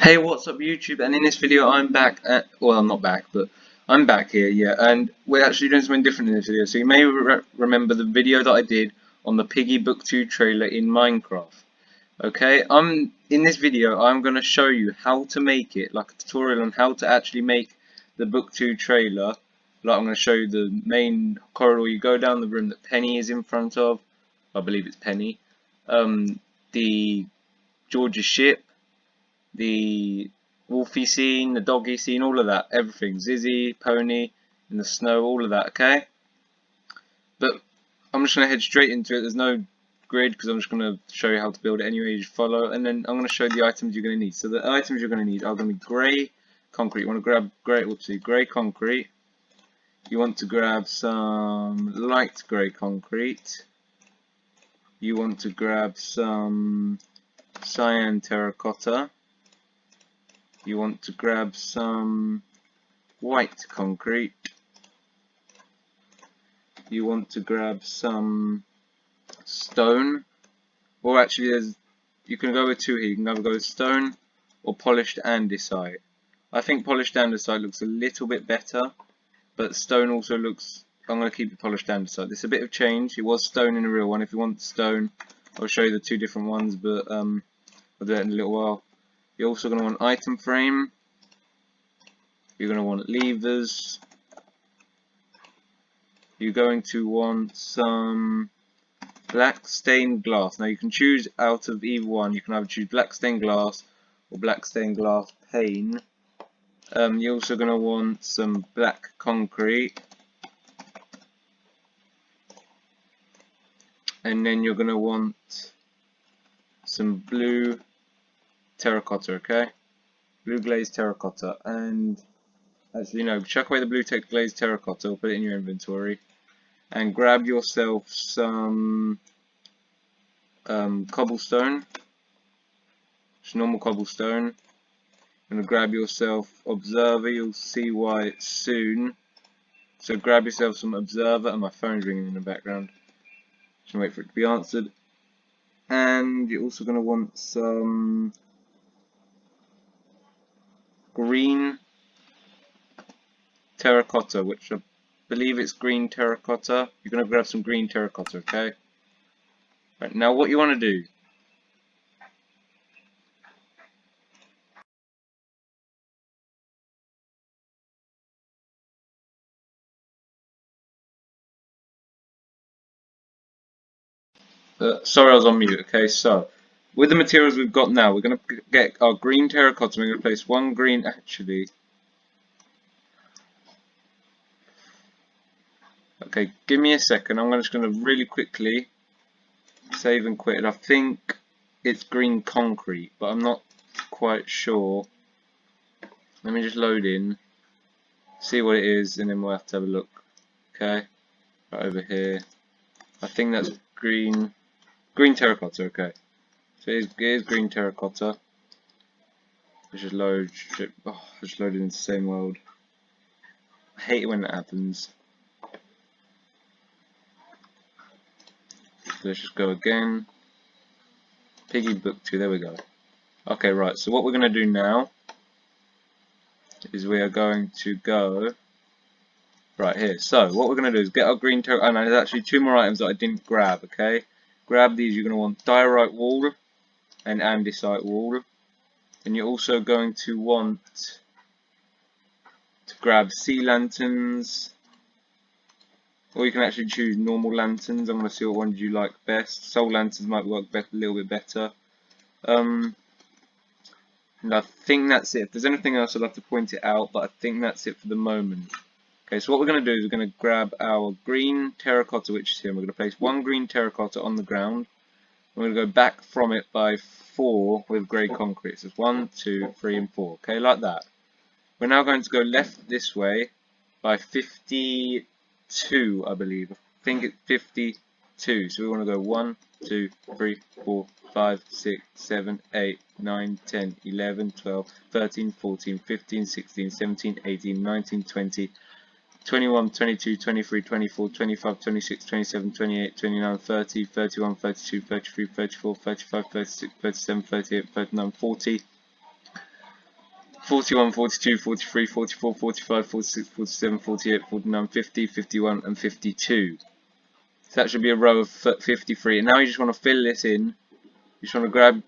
Hey, what's up YouTube? And in this video I'm back at, well, I'm not back, but I'm back here, yeah, and we're actually doing something different in this video. So you may remember the video that I did on the Piggy Book 2 trailer in Minecraft. Okay, in this video I'm going to show you how to make it, like a tutorial on how to actually make the Book 2 trailer. Like I'm going to show you the main corridor. You go down the room that Penny is in front of. I believe it's Penny. The George's ship, the Wolfie scene, the Doggy scene, all of that, everything, Zizzy, Pony, in the snow, all of that, okay? But I'm just going to head straight into it. There's no grid because I'm just going to show you how to build it anyway. You just follow, and then I'm going to show you the items you're going to need. So the items you're going to need are going to be grey concrete. You want to grab grey concrete. You want to grab some light grey concrete. You want to grab some cyan terracotta. You want to grab some white concrete. You want to grab some stone, or actually you can go with two here. You can either go with stone or polished andesite. I think polished andesite looks a little bit better, but stone also looks, I'm going to keep the polished andesite. There's a bit of change. It was stone in the real one. If you want stone, I'll show you the two different ones, but I'll do that in a little while. You're also going to want item frame. You're going to want levers. You're going to want some black stained glass. Now you can choose out of either one. You can either choose black stained glass or black stained glass pane. You're also going to want some black concrete. And then you're going to want some blue terracotta, okay? Blue glazed terracotta. And actually, no, chuck away the blue glazed terracotta, or put it in your inventory. And grab yourself some cobblestone, just normal cobblestone. You're going to grab yourself observer, you'll see why soon. So grab yourself some observer, and my phone's ringing in the background. Just wait for it to be answered. And you're also going to want some green terracotta, which I believe it's green terracotta. You're going to grab some green terracotta, okay? Right, now what you want to do, sorry I was on mute, okay, so with the materials we've got now, we're going to get our green terracotta. We're going to place one green, actually. Okay, give me a second. I'm just going to really quickly save and quit. I think it's green concrete, but I'm not quite sure. Let me just load in, see what it is, and then we'll have to have a look. Okay, right over here. I think that's green terracotta. Okay, so it is green terracotta. Let's just load. Oh, I just loaded into the same world. I hate it when that happens. So let's just go again. Piggy Book 2, there we go. Okay, right, so what we're going to do now is we are going to go right here. So what we're going to do is get our green terracotta. And there's actually two more items that I didn't grab, okay? Grab these. You're going to want diorite wall and andesite wall. And you're also going to want to grab sea lanterns. Or you can actually choose normal lanterns. I'm going to see what ones you like best. Soul lanterns might work a little bit better. And I think that's it. If there's anything else, I'll have to point it out, but I think that's it for the moment. Okay, so what we're going to do is we're going to grab our green terracotta, which is here. And we're going to place one green terracotta on the ground. We're going to go back from it by 4 with grey concrete. So it's 1, 2, 3, and 4. Okay, like that. We're now going to go left this way by 52, I believe. I think it's 52. So we want to go 1, 2, 3, 4, 5, 6, 7, 8, 9, 10, 11, 12, 13, 14, 15, 16, 17, 18, 19, 20, 21, 22, 23, 24, 25, 26, 27, 28, 29, 30, 31, 32, 33, 34, 35, 36, 37, 38, 39, 40, 41, 42, 43, 44, 45, 46, 47, 48, 49, 50, 51 and 52. So that should be a row of 53. And now you just want to fill this in. You just want to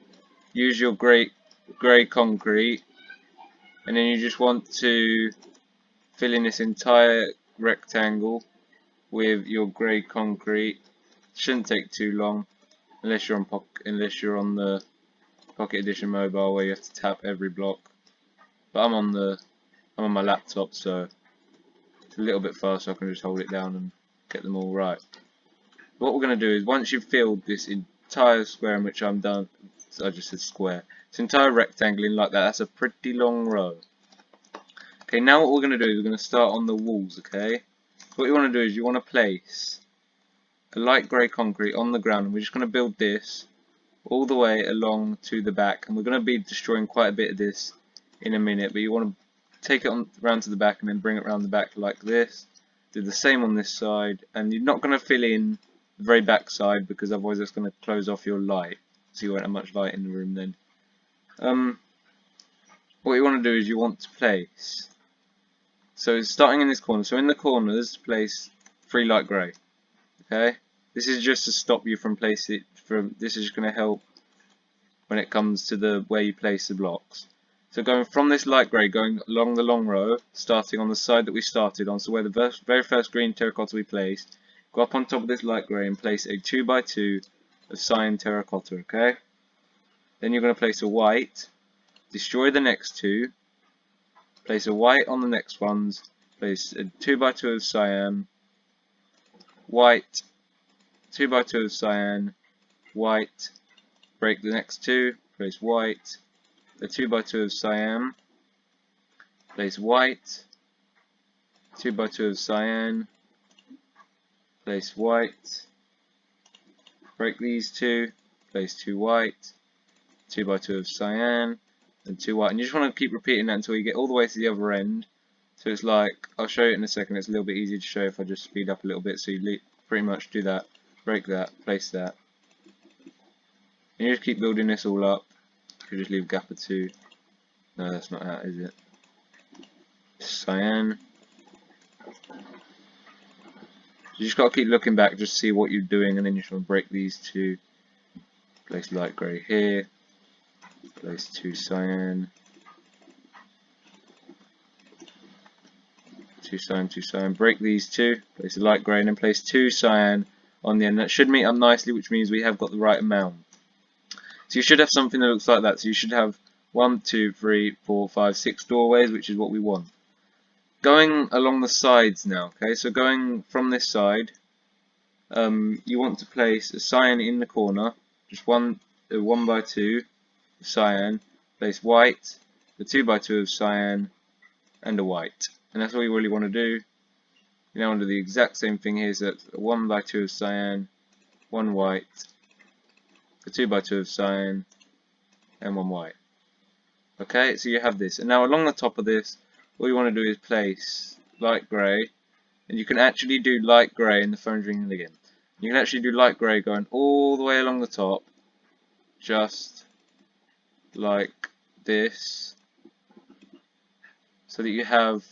use your grey concrete, and then you just want to fill in this entire rectangle with your grey concrete. Shouldn't take too long, unless you're on the Pocket Edition mobile where you have to tap every block. But I'm on my laptop, so it's a little bit faster. I can just hold it down and get them all right. What we're going to do is, once you've filled this entire square, in which I'm done, I just said square, this entire rectangle in like that, that's a pretty long row. Okay, now what we're going to do is we're going to start on the walls, okay? What you want to do is you want to place a light grey concrete on the ground, and we're just going to build this all the way along to the back, and we're going to be destroying quite a bit of this in a minute, but you want to take it around to the back and then bring it around the back like this. Do the same on this side, and you're not going to fill in the very back side because otherwise it's going to close off your light, so you won't have much light in the room then. What you want to do is you want to place, so starting in this corner, so in the corners place 3 light grey, okay? This is just to stop you from this is just going to help when it comes to where you place the blocks. So going from this light grey, going along the long row, starting on the side that we started on, so where the very first green terracotta we placed, go up on top of this light grey and place a 2x2 of Cyan Terracotta, okay? Then you're going to place a white, destroy the next 2, place a white on the next ones, place a 2x2 of Cyan, white, 2x2 of Cyan, white, break the next 2, place white, a 2x2 of Cyan, place white, 2x2 of Cyan, place white, break these 2, place 2 white, 2x2 of Cyan, and 2 white. And you just want to keep repeating that until you get all the way to the other end. So it's like, I'll show you in a second, it's a little bit easier to show if I just speed up a little bit, so you pretty much do that, break that, place that. And you just keep building this all up. You just leave a gap of 2. No, that's not that, is it? Cyan. You just got to keep looking back, just see what you're doing, and then you just want to break these 2. Place light grey here. Place 2 Cyan. 2 Cyan, 2 Cyan. Break these 2. Place a light grey, and then place 2 Cyan on the end. That should meet up nicely, which means we have got the right amount. So you should have something that looks like that. So you should have 1, 2, 3, 4, 5, 6 doorways, which is what we want. Going along the sides now, okay, so going from this side, you want to place a Cyan in the corner, just 1x2 of Cyan, place white, the 2x2 of Cyan, and a white. And that's all you really want to do. You now want to do the exact same thing here, so that's a 1x2 of Cyan, 1 white, a 2x2 of Cyan, and 1 white. Okay, so you have this, and now along the top of this, all you want to do is place light grey, and you can actually do light grey, and the phone's ringing again. You can actually do light grey going all the way along the top, just like this, so that you have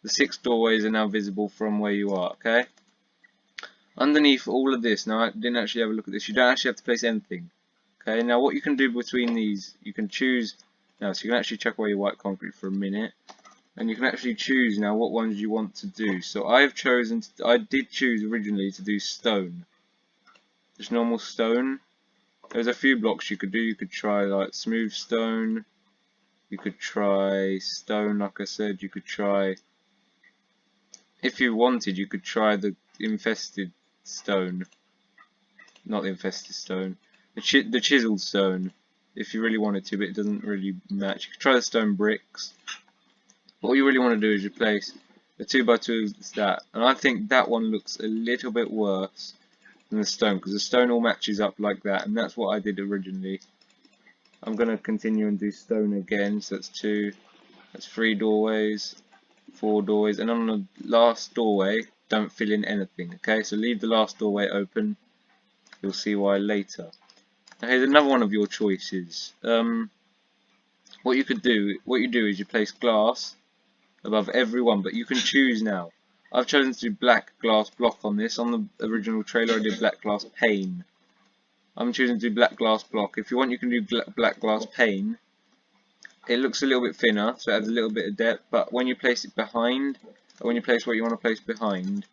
the 6 doorways are now visible from where you are, okay? Underneath all of this, now I didn't actually have a look at this, you don't actually have to place anything. Okay, now what you can do between these, you can choose, now so you can actually check away your white concrete for a minute, and you can actually choose now what ones you want to do. So I did choose originally to do stone, just normal stone. There's a few blocks you could do, you could try like smooth stone, you could try stone like I said, you could try, if you wanted you could try the infested stone, not the infested stone, the chiseled stone, if you really wanted to, but it doesn't really match. You could try the stone bricks. What you really want to do is replace the 2x2 with that, and I think that one looks a little bit worse than the stone, because the stone all matches up like that, and that's what I did originally. I'm going to continue and do stone again, so that's 3 doorways, 4 doorways, and on the last doorway, don't fill in anything, okay? So leave the last doorway open, you'll see why later. Now here's another one of your choices. what you do is you place glass above every one, but you can choose now. I've chosen to do black glass block on this. On the original trailer I did black glass pane. I'm choosing to do black glass block. If you want you can do black glass pane. It looks a little bit thinner, so it adds a little bit of depth, but when you place it behind, or when you place what you want to place behind,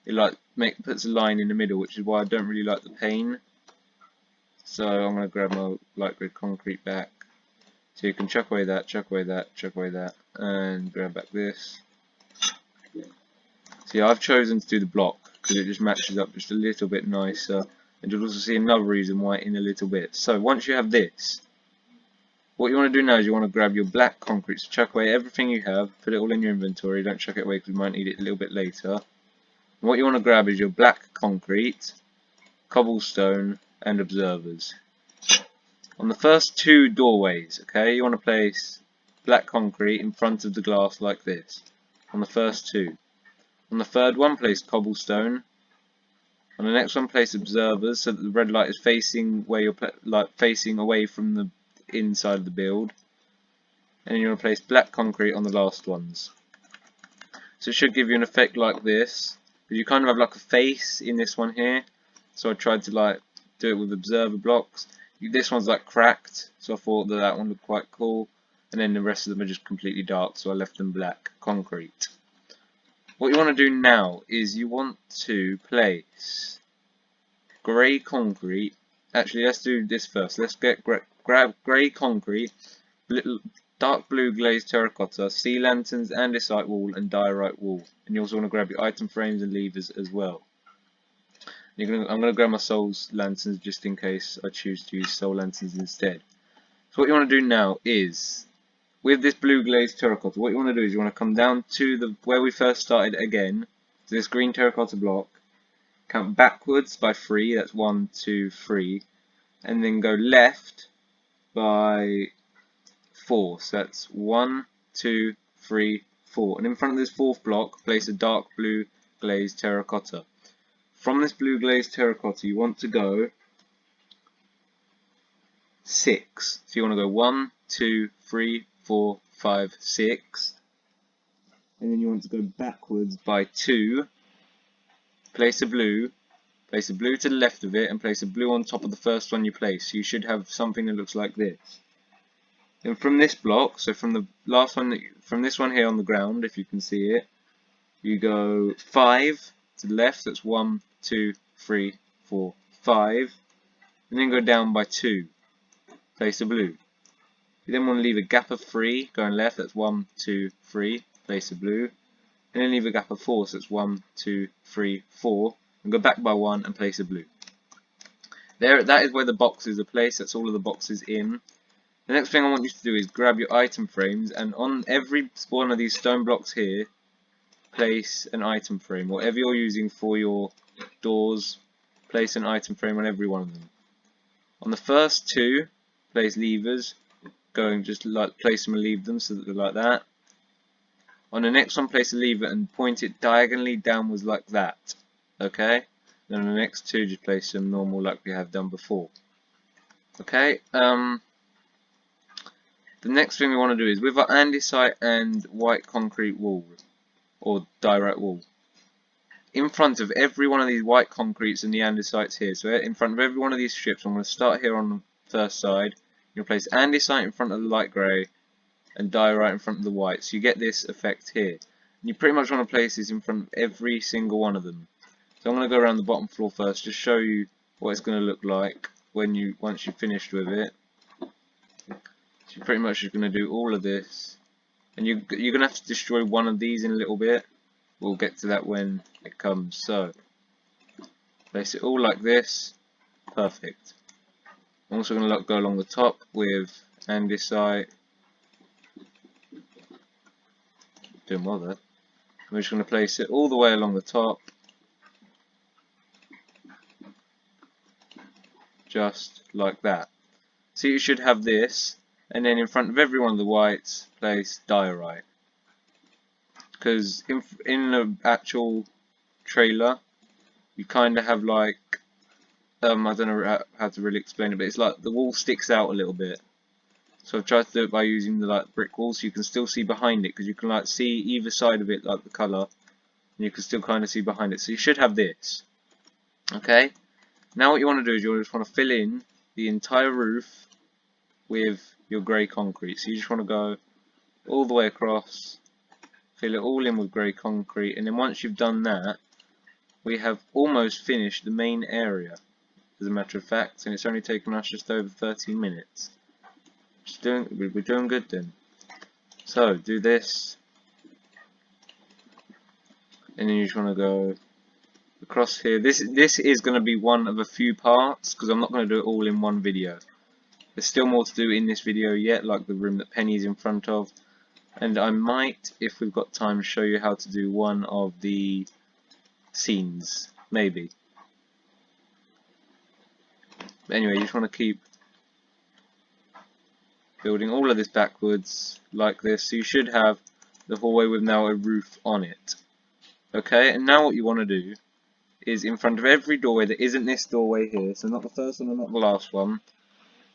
it puts a line in the middle, which is why I don't really like the pane. So I'm going to grab my light grey concrete back. So you can chuck away that, chuck away that, chuck away that, and grab back this. See, I've chosen to do the block because it just matches up just a little bit nicer, and you'll also see another reason why in a little bit. So once you have this, what you want to do now is you want to grab your black concrete, so chuck away everything you have, put it all in your inventory, don't chuck it away because we might need it a little bit later. And what you want to grab is your black concrete, cobblestone, and observers. On the first two doorways, okay, you want to place black concrete in front of the glass like this. On the first two. On the third one, place cobblestone. On the next one, place observers so that the red light is facing where you're facing away from the inside of the build. And then you want to place black concrete on the last ones. So it should give you an effect like this. You kind of have like a face in this one here. So I tried to do it with observer blocks. This one's cracked, so I thought that one looked quite cool. And then the rest of them are just completely dark, so I left them black concrete. What you want to do now is you want to place grey concrete. Actually, let's do this first. Let's grab grey concrete, dark blue glazed terracotta, sea lanterns, andesite wall, and diorite wall. And you also want to grab your item frames and levers as well. I'm going to grab my soul lanterns just in case I choose to use soul lanterns instead. So what you want to do now is, with this blue glazed terracotta, what you want to do is you want to come down to where we first started again, to this green terracotta block, count backwards by 3, that's 1, 2, 3, and then go left by 4, so that's 1, 2, 3, 4. And in front of this fourth block, place a dark blue glazed terracotta. From this blue glazed terracotta, you want to go 6. So you want to go 1, 2, 3, 4, 5, 6. And then you want to go backwards by 2. Place a blue to the left of it, and place a blue on top of the first one you place. So you should have something that looks like this. Then from this block, so from the last one, from this one here on the ground, if you can see it, you go 5 to the left, that's 1, 2, 3, 4, 5, and then go down by 2, place a blue. You then want to leave a gap of 3 going left, that's 1, 2, 3, place a blue, and then leave a gap of 4, so that's 1, 2, 3, 4, and go back by 1 and place a blue. There, that is where the boxes are placed, that's all of the boxes in. The next thing I want you to do is grab your item frames, and on every one of these stone blocks here, place an item frame. Whatever you're using for your doors, place an item frame on every one of them. On the first two, place levers, just place them and leave them so that they're like that. On the next one, place a lever and point it diagonally downwards like that. Okay? Then on the next two, just place them normal like we have done before. Okay? The next thing we want to do is with our andesite and white concrete wall, or diorite wall, in front of every one of these white concretes and the andesites here, so in front of every one of these strips, I'm going to start here on the first side. You're going to place andesite in front of the light grey and diorite in front of the white, so you get this effect here. And you pretty much want to place this in front of every single one of them. So I'm going to go around the bottom floor first, just show you what it's going to look like once you've finished with it. So you're pretty much just going to do all of this, and you're going to have to destroy one of these in a little bit. We'll get to that when it comes. So place it all like this. Perfect. I'm also going to go along the top with andesite. Doing well there. I'm just going to place it all the way along the top. Just like that. So you should have this. And then in front of every one of the whites, place diorite. Because in the actual trailer, you kind of have I don't know how to really explain it, but it's like the wall sticks out a little bit. So I've tried to do it by using the like brick wall, so you can still see behind it, because you can like see either side of it, like the colour, and you can still kind of see behind it. So you should have this. Okay. Now what you want to do is you just want to fill in the entire roof with your grey concrete. So you just want to go all the way across, fill it all in with grey concrete, and then once you've done that, we have almost finished the main area, as a matter of fact, and it's only taken us just over 13 minutes. We're doing good then. So do this, and then you just want to go across here. This is going to be one of a few parts, because I'm not going to do it all in one video. There's still more to do in this video yet, like the room that Penny's in front of, and I might, if we've got time, show you how to do one of the scenes, maybe. But anyway, you just want to keep building all of this backwards like this, so you should have the hallway with now a roof on it. Okay, and now what you want to do is in front of every doorway that isn't this doorway here, so not the first one and not the last one,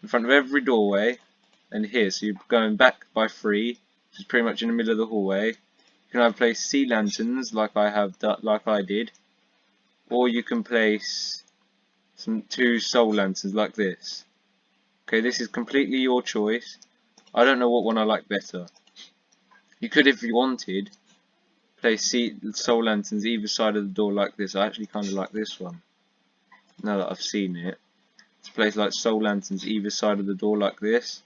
in front of every doorway and here, so you're going back by 3, which is pretty much in the middle of the hallway. You can either place sea lanterns like I did, or you can place 2 soul lanterns like this. Okay, this is completely your choice. I don't know what one I like better. You could, if you wanted, place soul lanterns either side of the door like this. I actually kind of like this one, now that I've seen it. To place like soul lanterns either side of the door like this.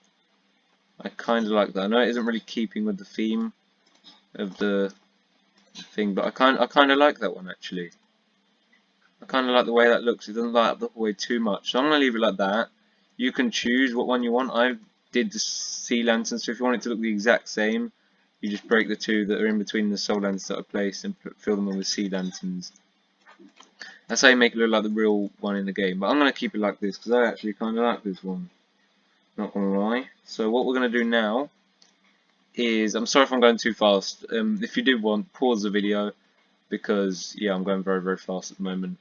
I kind of like that. I know it isn't really keeping with the theme of the thing, but I kind of like that one actually. I kind of like the way that looks. It doesn't light up the hallway too much, so I'm going to leave it like that. You can choose what one you want. I did the sea lantern, so if you want it to look the exact same, you just break the 2 that are in between the soul lanterns that I placed and fill them in with sea lanterns. That's how you make it look like the real one in the game. But I'm going to keep it like this because I actually kind of like this one. Not going to lie. So what we're going to do now is, I'm sorry if I'm going too fast. If you do want, pause the video because yeah, I'm going very, very fast at the moment.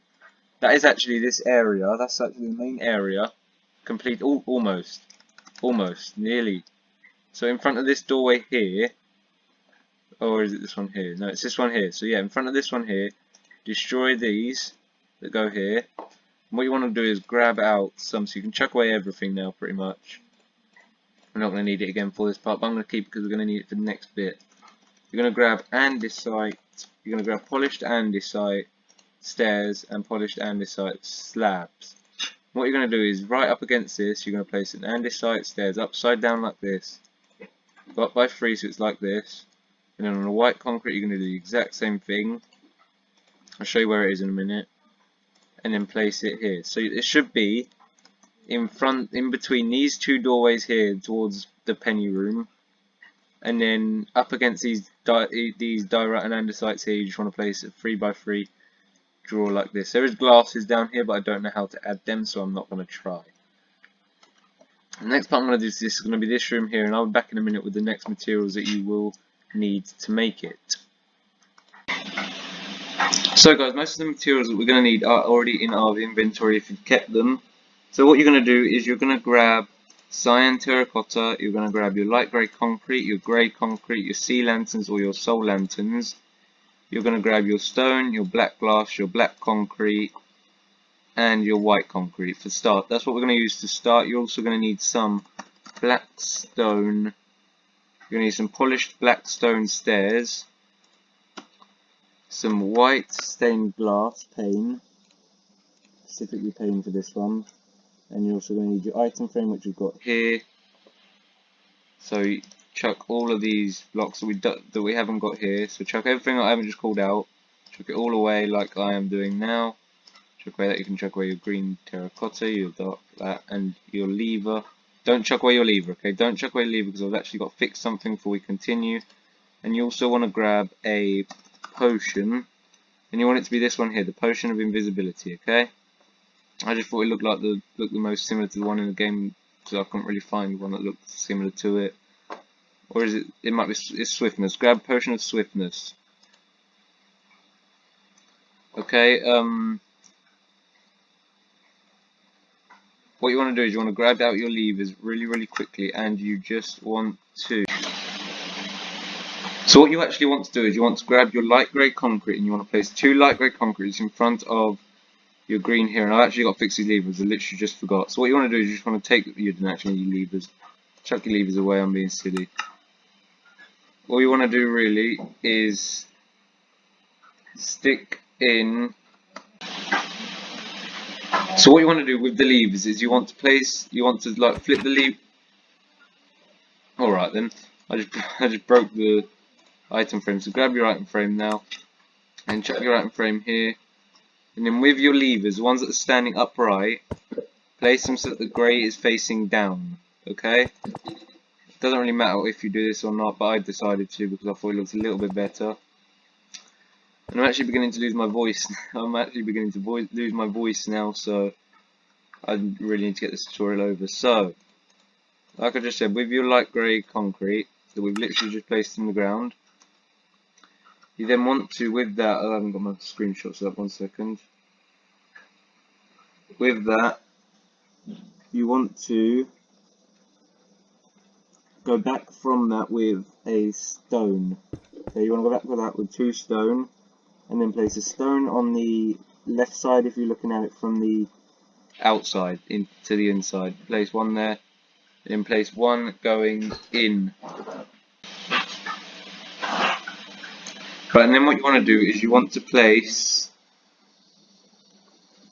That is actually this area. That's actually the main area. Complete, almost, nearly. So in front of this doorway here, or is it this one here? No, it's this one here. So yeah, in front of this one here, destroy these that go here. And what you want to do is grab out some, so you can chuck away everything now pretty much. We're not going to need it again for this part, but I'm going to keep it because we're going to need it for the next bit. You're going to grab andesite, you're going to grab polished andesite stairs and polished andesite slabs. What you're going to do is right up against this, you're going to place an andesite stairs upside down like this, go up by 3 so it's like this, and then on the white concrete you're going to do the exact same thing. I'll show you where it is in a minute, and then place it here. So it should be in between these 2 doorways here towards the penny room, and then up against these diorite and andesites here, you just want to place a 3 by 3 drawer like this. There is glasses down here, but I don't know how to add them, so I'm not going to try. The next part I'm going to do is going to be this room here, and I'll be back in a minute with the next materials that you will need to make it. So guys, most of the materials that we're going to need are already in our inventory if you've kept them. So what you're going to do is you're going to grab Cyan Terracotta, you're going to grab your light grey concrete, your grey concrete, your sea lanterns or your soul lanterns. You're going to grab your stone, your black glass, your black concrete, and your white concrete for start. That's what we're going to use to start. You're also going to need some black stone. You're going to need some polished black stone stairs, some white stained glass pane, specifically pane for this one, and you're also going to need your item frame, which we've got here. So chuck all of these blocks that we haven't got here. So chuck everything I haven't just called out. Chuck it all away like I am doing now. Chuck away that. You can chuck away your green terracotta, your dark that, and your lever. Don't chuck away your lever, okay? Don't chuck away your lever because I've actually got to fix something before we continue. And you also want to grab a potion, and you want it to be this one here, the potion of invisibility, okay? I just thought it looked the most similar to the one in the game because I couldn't really find one that looked similar to it. Or is it? It might be. It's swiftness. Grab potion of swiftness. Okay. what you want to do is you want to grab out your levers really quickly, and you just want to. So what you actually want to do is you want to grab your light grey concrete and you want to place 2 light grey concretes in front of your green here. And I've actually got to fix these levers, I literally just forgot. So what you want to do is you just want to take, you didn't actually need your levers, chuck your levers away, I'm being silly. All you want to do really is stick in. So what you want to do with the levers is you want to like flip the lever. Alright then, I just broke the item frame. So grab your item frame now and chuck your item frame here, and then with your levers, the ones that are standing upright, place them so that the grey is facing down. Okay? It doesn't really matter if you do this or not, but I decided to because I thought it looked a little bit better. And I'm actually beginning to lose my voice. I'm actually beginning to lose my voice now, so I really need to get this tutorial over. So, like I just said, with your light grey concrete that we've literally just placed in the ground, you then want to, with that, I haven't got my screenshots up, 1 second. With that, you want to go back from that with a stone. So you want to go back with that with 2 stone, and then place a stone on the left side if you're looking at it from the outside into the inside. Place 1 there, and then place 1 going in. Right, and then what you want to do is you want to place,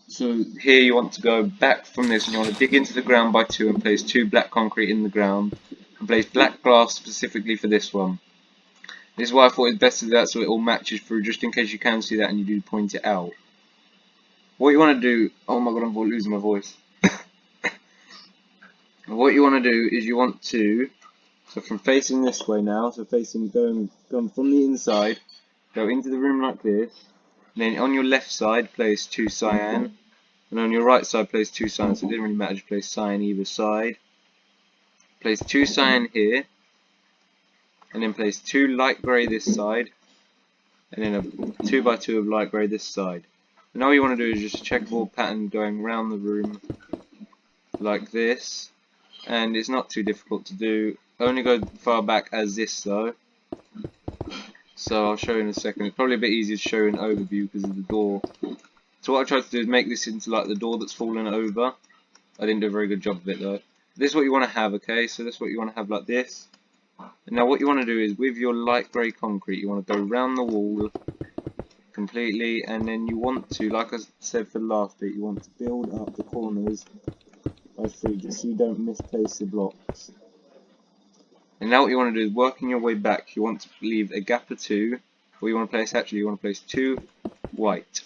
so here you want to go back from this and you want to dig into the ground by 2 and place 2 black concrete in the ground and place black glass specifically for this one. This is why I thought it's best to do that so it all matches through, just in case you can see that and you do point it out. What you want to do, oh my god, I'm losing my voice. What you want to do is you want to, so from facing this way now, so facing going from the inside, go into the room like this, and then on your left side place 2 cyan, and on your right side place 2 cyan, so it didn't really matter, just place cyan either side. Place 2 cyan here, and then place 2 light grey this side, and then a 2x2 of light grey this side. And all you want to do is just a checkerboard pattern going around the room like this, and it's not too difficult to do. Only go far back as this though, so I'll show you in a second. It's probably a bit easier to show an overview because of the door. So what I tried to do is make this into like the door that's fallen over. I didn't do a very good job of it though. This is what you want to have, okay? So this is what you want to have like this. And now what you want to do is with your light grey concrete, you want to go round the wall completely, and then you want to, like I said for the last bit, you want to build up the corners by 3 just so you don't misplace the blocks. And now what you want to do is working your way back, you want to leave a gap of 2, or you want to place, actually you want to place 2 white.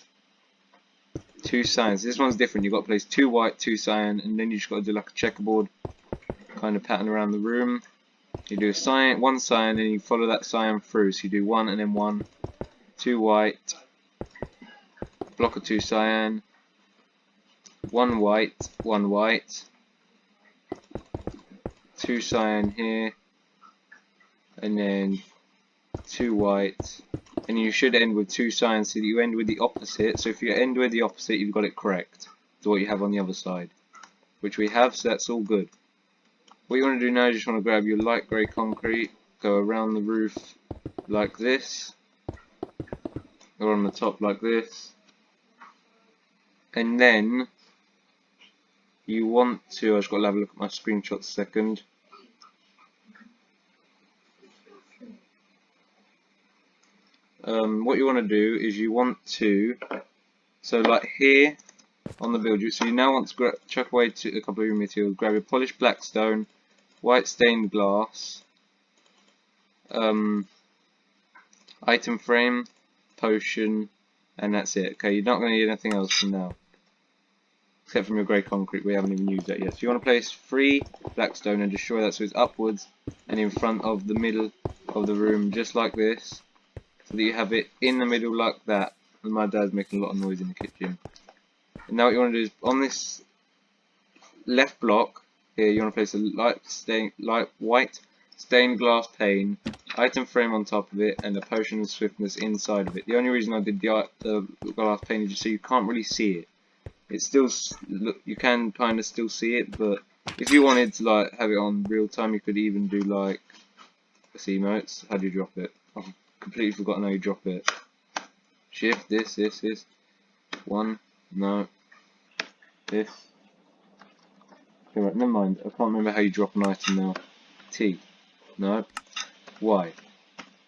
2 cyans. This one's different, you've got to place 2 white, 2 cyan, and then you just got to do like a checkerboard kind of pattern around the room. You do a cyan, 1 cyan, and you follow that cyan through, so you do 1 and then 1, 2 white, block of 2 cyan, 1 white, 1 white, 2 cyan here, and then 2 white, and you should end with 2 cyan so that you end with the opposite. So if you end with the opposite, you've got it correct to what you have on the other side, which we have, so that's all good. What you want to do now is you just want to grab your light grey concrete, go around the roof like this, or on the top like this, and then you want to, I've just got to have a look at my screenshots a second. What you want to do is you want to, so like here on the build, so you now want to chuck away to a couple of your materials, grab your polished black stone, white stained glass, item frame, potion, and that's it. Okay, you're not going to need anything else from now, except from your grey concrete. We haven't even used that yet. So you want to place 3 black stone and destroy that so it's upwards and in front of the middle of the room, just like this, so that you have it in the middle like that. And my dad's making a lot of noise in the kitchen. And now what you want to do is on this left block here, you want to place a light white stained glass pane, item frame on top of it, and a potion of swiftness inside of it. The only reason I did the glass pane is just so you can't really see it. It's still look, you can kind of still see it, but if you wanted to like have it on real time, you could even do like emotes. How do you drop it? I've completely forgotten how you drop it. Shift this. One, no, this. Okay, right, never mind. I can't remember how you drop an item now. T, no. Y,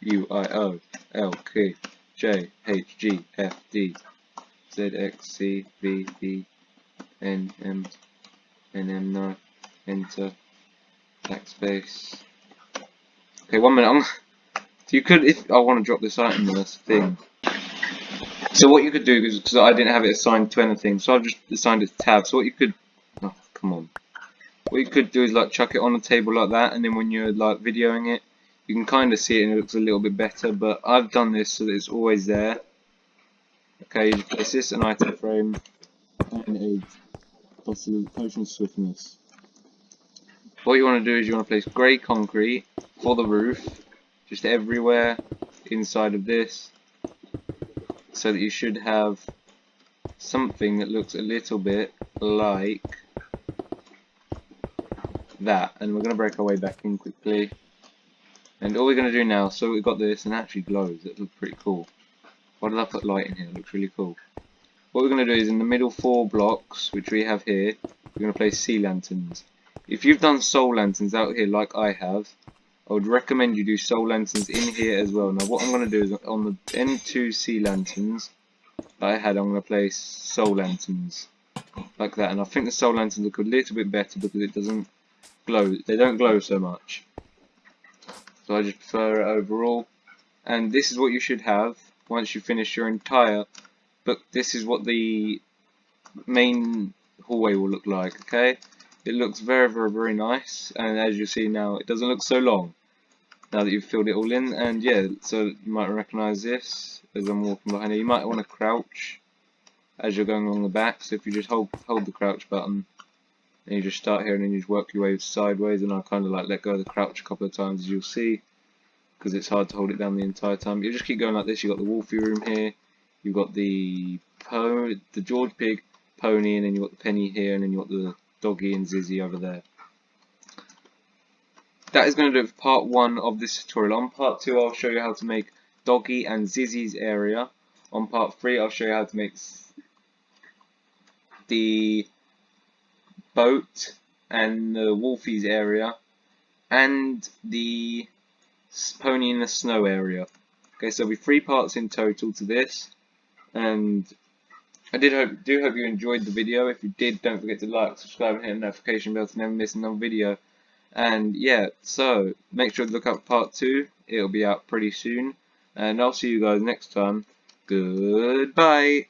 U, I, O, L, Q, J, H, G, F, D, Z, X, C, V, D, N, M, N, M, no. Enter. Backspace. Okay, 1 minute. So you could, if I want to drop this item, that's the thing. So what you could do is, because I didn't have it assigned to anything, so I've just assigned it to tab. So what you could, oh come on, what you could do is like chuck it on a table like that, and then when you're like videoing it, you can kind of see it and it looks a little bit better. But I've done this so that it's always there. Okay, you place this an item frame and a potion swiftness. What you want to do is you want to place grey concrete for the roof, just everywhere inside of this, so that you should have something that looks a little bit like that. And we're going to break our way back in quickly. And all we're going to do now, so we've got this and it actually glows, it looks pretty cool. Why did I put light in here? It looks really cool. What we're going to do is in the middle 4 blocks, which we have here, we're going to place sea lanterns. If you've done soul lanterns out here like I have, I would recommend you do soul lanterns in here as well. Now what I'm going to do is on the N2 sea lanterns that I had, I'm going to place soul lanterns like that. And I think the soul lanterns look a little bit better because it doesn't glow. They don't glow so much. So I just prefer it overall. And this is what you should have once you finish your entire book. This is what the main hallway will look like, okay? It looks very nice, and as you see now, it doesn't look so long now that you've filled it all in. And yeah, so you might recognise this as I'm walking behind it. You might want to crouch as you're going along the back, so if you just hold the crouch button and you just start here and then you just work your way sideways, and I kind of like let go of the crouch a couple of times, as you'll see, because it's hard to hold it down the entire time. You just keep going like this. You've got the Wolfie room here, you've got the George Pig pony, and then you've got the Penny here, and then you've got the Doggy and Zizzy over there. That is going to do it for part 1 of this tutorial. On part 2 I'll show you how to make Doggy and Zizzy's area. On part 3 I'll show you how to make the boat and the Wolfie's area and the pony in the snow area. Okay, so there'll be 3 parts in total to this, and I do hope you enjoyed the video. If you did, don't forget to like, subscribe and hit the notification bell to never miss another video. And yeah, so make sure to look up part 2, it'll be out pretty soon, and I'll see you guys next time. Goodbye.